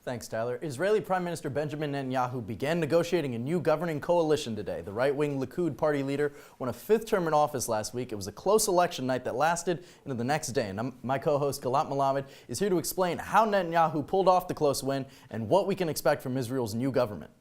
Thanks, Tyler. Israeli Prime Minister Benjamin Netanyahu began negotiating a new governing coalition today. The right-wing Likud party leader won a fifth term in office last week. It was a close election night that lasted into the next day. And my co-host Gilat Melamed is here to explain how Netanyahu pulled off the close win and what we can expect from Israel's new government.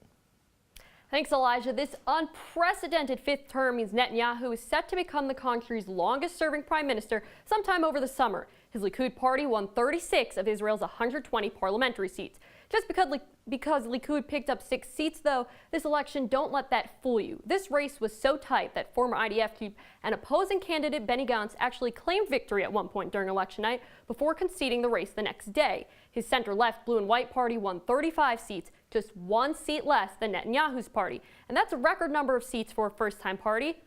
Thanks, Elijah. This unprecedented fifth term means Netanyahu is set to become the country's longest-serving prime minister sometime over the summer. His Likud party won 36 of Israel's 120 parliamentary seats. Just because Likud picked up 6 seats, though, this election, don't let that fool you. This race was so tight that former IDF chief and opposing candidate Benny Gantz actually claimed victory at one point during election night before conceding the race the next day. His center-left blue and white party won 35 seats, just 1 seat less than Netanyahu's party. And that's a record number of seats for a first-time party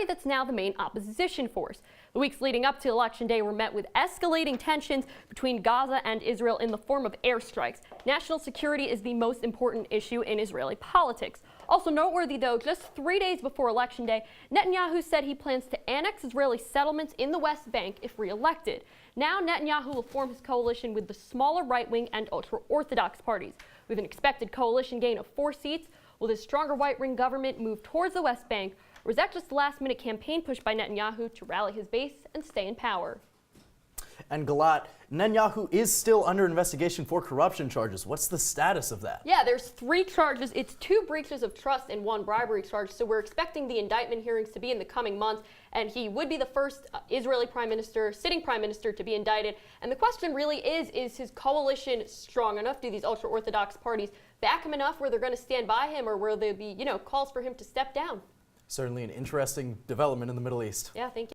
that's now the main opposition force. The weeks leading up to Election Day were met with escalating tensions between Gaza and Israel in the form of airstrikes. National security is the most important issue in Israeli politics. Also noteworthy, though, just 3 days before Election Day, Netanyahu said he plans to annex Israeli settlements in the West Bank if re-elected. Now Netanyahu will form his coalition with the smaller right-wing and ultra-Orthodox parties. With an expected coalition gain of 4 seats, will this stronger right-wing government move towards the West Bank, or is that just a last-minute campaign push by Netanyahu to rally his base and stay in power? And Gilat, Netanyahu is still under investigation for corruption charges. What's the status of that? Yeah, there's 3 charges. It's 2 breaches of trust and 1 bribery charge. So we're expecting the indictment hearings to be in the coming months, and he would be the first Israeli sitting prime minister to be indicted. And the question really is his coalition strong enough? Do these ultra-Orthodox parties back him enough where they're going to stand by him, or will there be, calls for him to step down? Certainly an interesting development in the Middle East. Yeah, thank you.